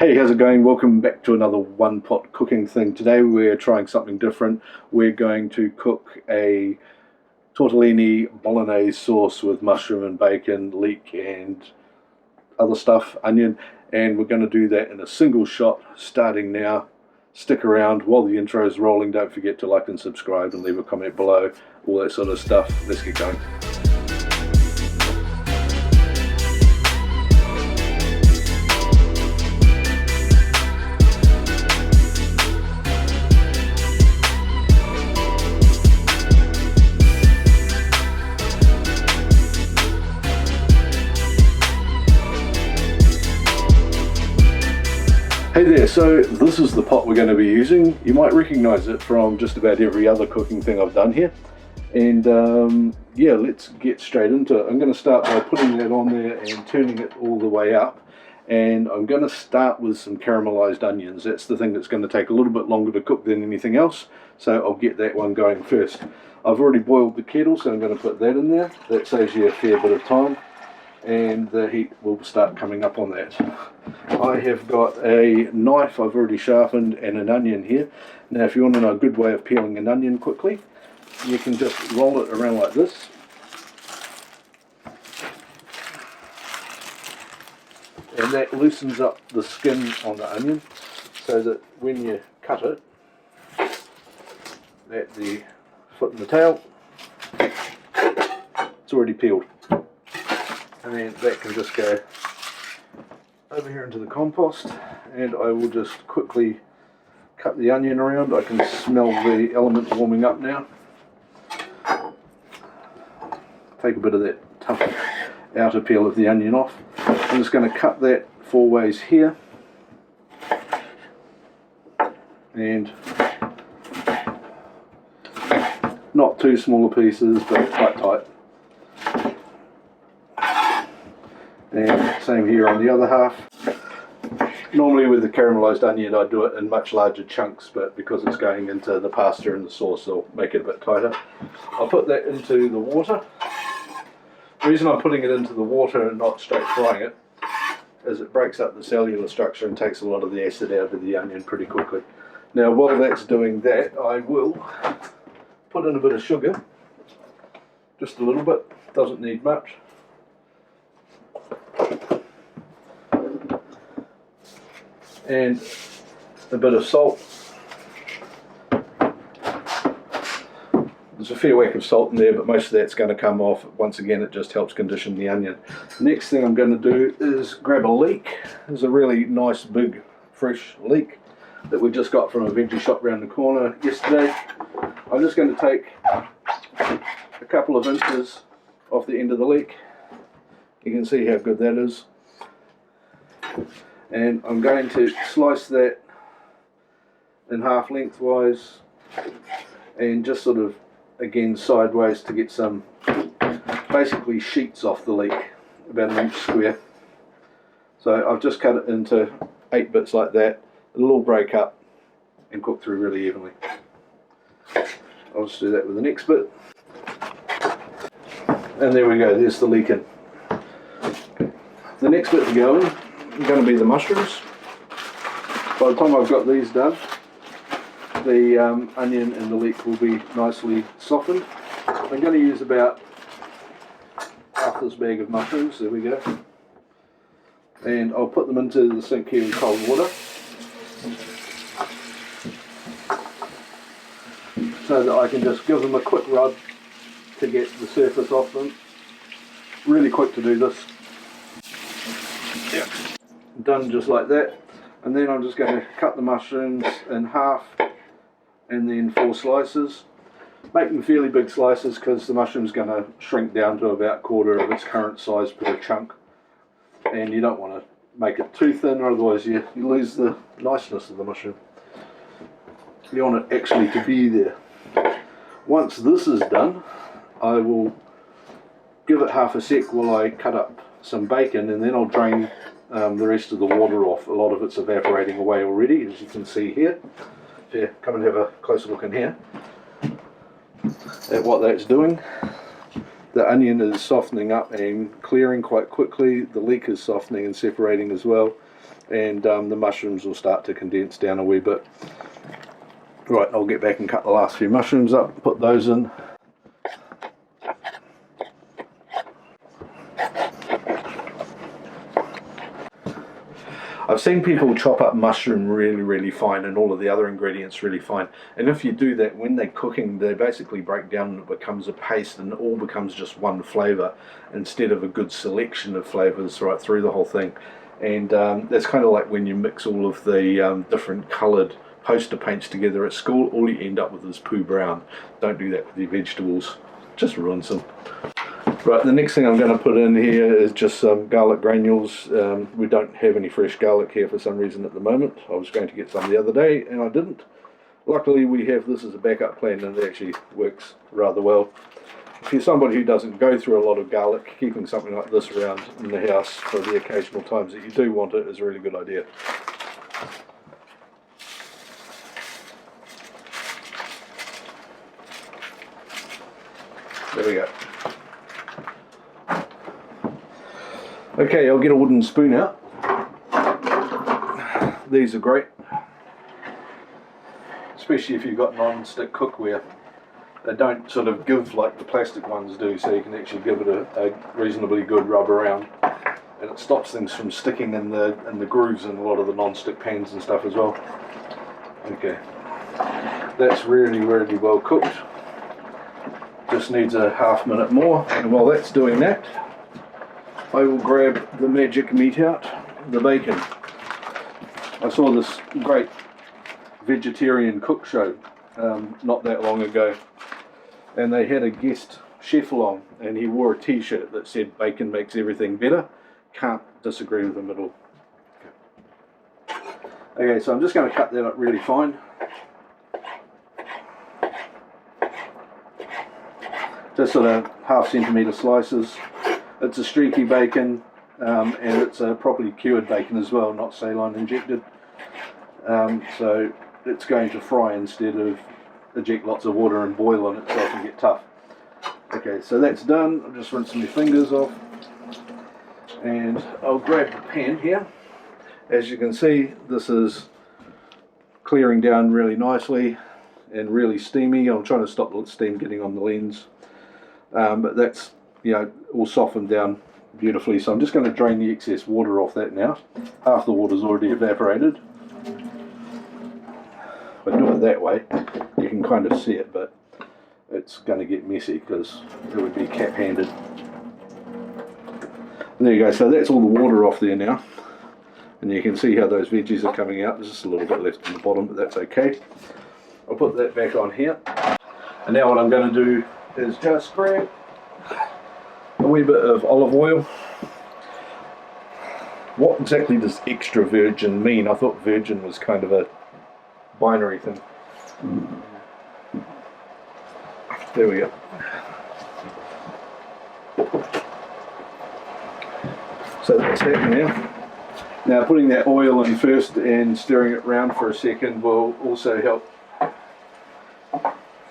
Hey, how's it going? Welcome back to another one pot cooking thing. Today we're trying something different. We're going to cook a tortellini bolognese sauce with mushroom and bacon, leek and other stuff, onion, and we're going to do that in a single shot starting now. Stick around while the intro is rolling. Don't forget to like and subscribe and leave a comment below, all that sort of stuff. Let's get going. Hey there, so this is the pot we're going to be using. You might recognize it from just about every other cooking thing I've done here. And yeah, let's get straight into it. I'm going to start by putting that on there and turning it all the way up. And I'm going to start with some caramelized onions. That's the thing that's going to take a little bit longer to cook than anything else. So I'll get that one going first. I've already boiled the kettle, so I'm going to put that in there. That saves you a fair bit of time. And the heat will start coming up on that. I have got a knife I've already sharpened and an onion here. Now if you want to know a good way of peeling an onion quickly, you can just roll it around like this. And that loosens up the skin on the onion so that when you cut it, at the foot and the tail, it's already peeled. And then that can just go over here into the compost, and I will just quickly cut the onion around. I can smell the element warming up now. Take a bit of that tough outer peel of the onion off. I'm just going to cut that 4 ways here, and not too smaller pieces, but tight. And same here on the other half. Normally with the caramelized onion I do it in much larger chunks, but because it's going into the pasta and the sauce I'll make it a bit tighter. I'll put that into the water. The reason I'm putting it into the water and not straight frying it is it breaks up the cellular structure and takes a lot of the acid out of the onion pretty quickly. Now while that's doing that, I will put in a bit of sugar, just a little bit, doesn't need much. And a bit of salt. There's a fair whack of salt in there, but most of that's going to come off. Once again, it just helps condition the onion. Next thing I'm going to do is grab a leek. There's a really nice big fresh leek that we just got from a veggie shop around the corner yesterday. I'm just going to take a couple of inches off the end of the leek. You can see how good that is. And I'm going to slice that in half lengthwise and just sort of again sideways to get some basically sheets off the leek, about 1 inch square. So I've just cut it into 8 bits like that. It'll all break up and cook through really evenly. I'll just do that with the next bit. And there we go, there's the leek in. The next bit to go in is going to be the mushrooms. By the time I've got these done, the onion and the leek will be nicely softened. I'm going to use about half this bag of mushrooms, there we go. And I'll put them into the sink here in cold water, so that I can just give them a quick rub to get the surface off them. Really quick to do this. Yep. Done just like that. And then I'm just going to cut the mushrooms in half and then 4 slices. Make them fairly big slices because the mushroom's going to shrink down to about 1/4 of its current size per chunk. And you don't want to make it too thin, or otherwise you lose the niceness of the mushroom. You want it actually to be there. Once this is done, I will give it half a sec while I cut up some bacon, and then I'll drain the rest of the water off. A lot of it's evaporating away already, as you can see here. Yeah, come and have a closer look in here at what that's doing. The onion is softening up and clearing quite quickly. The leek is softening and separating as well. and the mushrooms will start to condense down a wee bit. Right, I'll get back and cut the last few mushrooms up, put those in. I've seen people chop up mushroom really fine and all of the other ingredients really fine, and if you do that when they're cooking, they basically break down and it becomes a paste and it all becomes just one flavour instead of a good selection of flavours right through the whole thing. And that's kind of like when you mix all of the different coloured poster paints together at school, all you end up with is poo brown. Don't do that with your vegetables, just ruins them. Right, the next thing I'm going to put in here is just some garlic granules. We don't have any fresh garlic here for some reason at the moment. I was going to get some the other day and I didn't. Luckily we have this as a backup plan and it actually works rather well. If you're somebody who doesn't go through a lot of garlic, keeping something like this around in the house for the occasional times that you do want it is a really good idea. There we go. Okay, I'll get a wooden spoon out. These are great, especially if you've got non-stick cookware. They don't sort of give like the plastic ones do, so you can actually give it a reasonably good rub around, and it stops things from sticking in the grooves in a lot of the non-stick pans and stuff as well. Okay, that's really well cooked. Just needs a half minute more, and while that's doing that, I will grab the magic meat out, the bacon. I saw this great vegetarian cook show not that long ago, and they had a guest chef along and he wore a t-shirt that said bacon makes everything better. Can't disagree with him at all. Okay, so I'm just going to cut that up really fine. Just sort of half-centimetre slices. It's a streaky bacon, and it's a properly cured bacon as well, not saline injected. So it's going to fry instead of eject lots of water and boil on itself and get tough. Okay, so that's done. I'll just rinse my fingers off. And I'll grab the pan here. As you can see, this is clearing down really nicely and really steamy. I'm trying to stop the steam getting on the lens. But that's, you know, all softened down beautifully. So I'm just going to drain the excess water off that now. Half the water's already evaporated. If I do it that way, you can kind of see it, but it's going to get messy because it would be cap-handed. There you go, so that's all the water off there now. And you can see how those veggies are coming out. There's just a little bit left in the bottom, but that's okay. I'll put that back on here. And now what I'm going to do is just grab a wee bit of olive oil. What exactly does extra virgin mean? I thought virgin was kind of a binary thing. There we go. So that's that now. Now putting that oil in first and stirring it around for a second will also help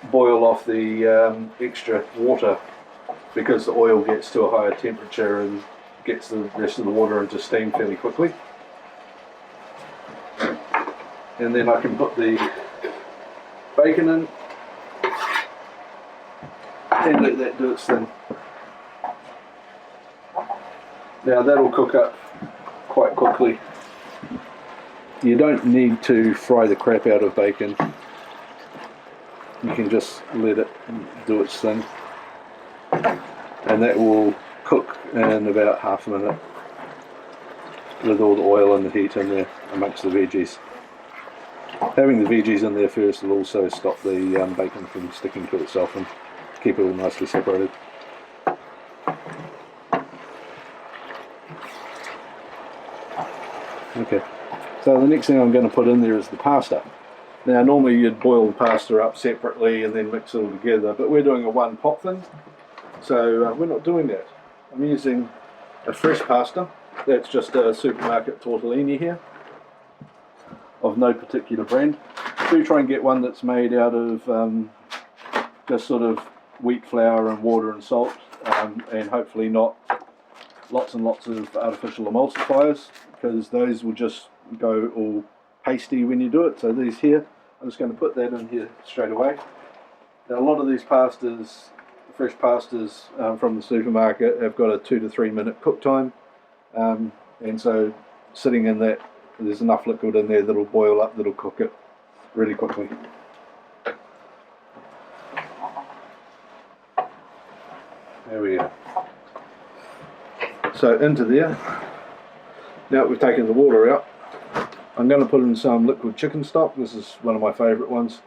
boil off the extra water, because the oil gets to a higher temperature and gets the rest of the water into steam fairly quickly. And then I can put the bacon in and let that do its thing. Now that'll cook up quite quickly. You don't need to fry the crap out of bacon. You can just let it do its thing. And that will cook in about half a minute with all the oil and the heat in there amongst the veggies. Having the veggies in there first will also stop the bacon from sticking to itself and keep it all nicely separated. Okay, so the next thing I'm going to put in there is the pasta. Now normally you'd boil the pasta up separately and then mix it all together, but we're doing a one pot thing, so we're not doing that. I'm using a fresh pasta. That's just a supermarket tortellini here, of no particular brand. Do try and get one that's made out of just sort of wheat flour and water and salt, and hopefully not lots and lots of artificial emulsifiers, because those will just go all pasty when you do it. So these here, I'm just going to put that in here straight away. Now a lot of these pastas, fresh pastas from the supermarket, have got a 2 to 3 minute cook time, and so sitting in that, there's enough liquid in there that'll boil up, that'll cook it really quickly. There we go. So into there, now that we've taken the water out, I'm going to put in some liquid chicken stock. This is one of my favourite ones.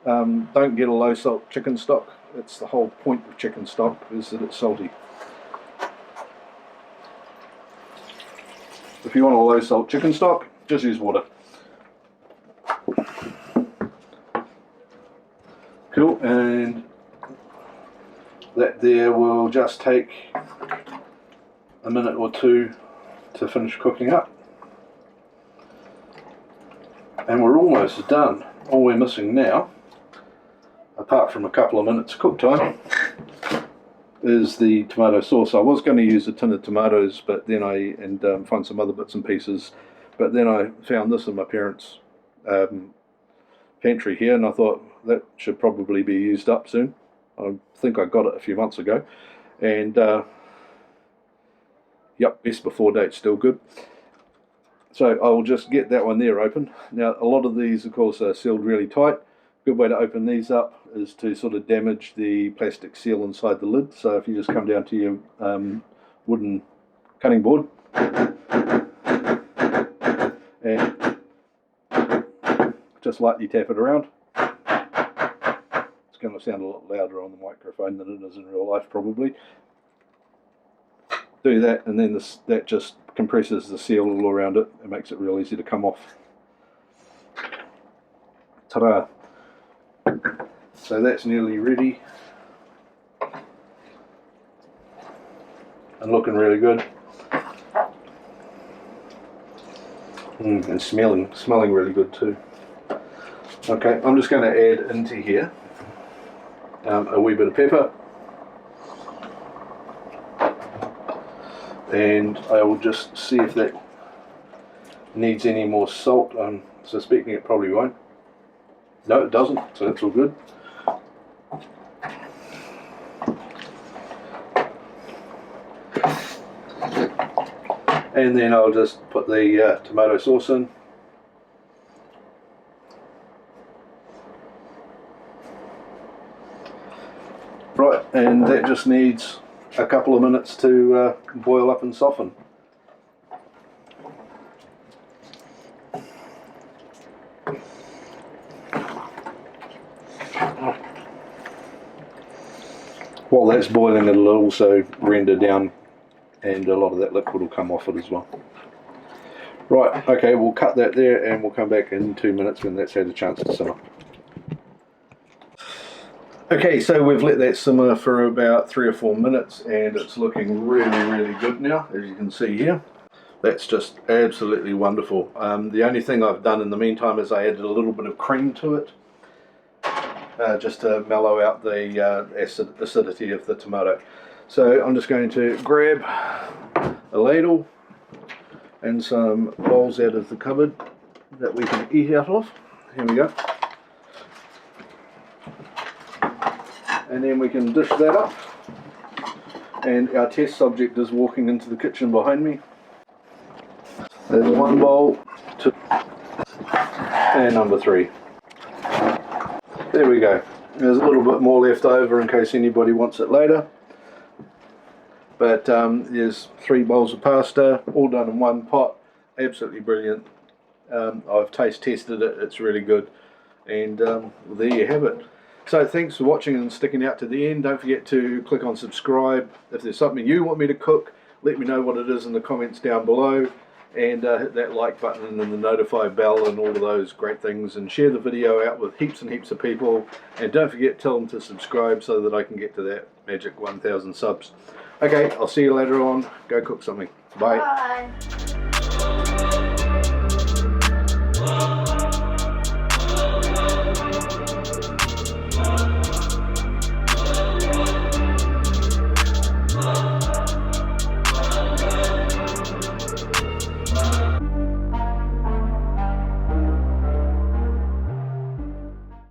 Don't get a low salt chicken stock. It's the whole point of chicken stock, is that it's salty. If you want a low salt chicken stock, just use water. Cool, and that there will just take a minute or two to finish cooking up. And we're almost done. All we're missing now, apart from a couple of minutes cook time, is the tomato sauce. I was going to use a tin of tomatoes, but then find some other bits and pieces, but then I found this in my parents' pantry here, and I thought that should probably be used up soon. I think I got it a few months ago, and yep, best before date, still good. So I will just get that one there open. Now a lot of these of course are sealed really tight. Good way to open these up is to sort of damage the plastic seal inside the lid. So if you just come down to your wooden cutting board and just lightly tap it around. It's going to sound a lot louder on the microphone than it is in real life probably. Do that, and then that just compresses the seal all around it and makes it real easy to come off. Ta-da! So that's nearly ready and looking really good, and smelling really good too. Okay, I'm just going to add into here a wee bit of pepper, and I will just see if that needs any more salt. I'm suspecting it probably won't. No, it doesn't, so that's all good. And then I'll just put the tomato sauce in. Right, and that just needs a couple of minutes to boil up and soften. While that's boiling, it'll also render down, and a lot of that liquid will come off it as well. Right, okay, we'll cut that there and we'll come back in 2 minutes when that's had a chance to simmer. Okay, so we've let that simmer for about 3 or 4 minutes and it's looking really good now, as you can see here. That's just absolutely wonderful. The only thing I've done in the meantime is I added a little bit of cream to it, just to mellow out the acidity of the tomato. So I'm just going to grab a ladle and some bowls out of the cupboard that we can eat out of. Here we go. And then we can dish that up. And our test subject is walking into the kitchen behind me. There's one bowl, 2, and number 3. There we go. There's a little bit more left over in case anybody wants it later. But there's 3 bowls of pasta, all done in one pot. Absolutely brilliant. I've taste tested it, it's really good. And there you have it. So thanks for watching and sticking out to the end. Don't forget to click on subscribe. If there's something you want me to cook, let me know what it is in the comments down below. And hit that like button and the notify bell and all of those great things. And share the video out with heaps and heaps of people. And don't forget, tell them to subscribe so that I can get to that magic 1,000 subs. Okay, I'll see you later on. Go cook something. Bye. Bye.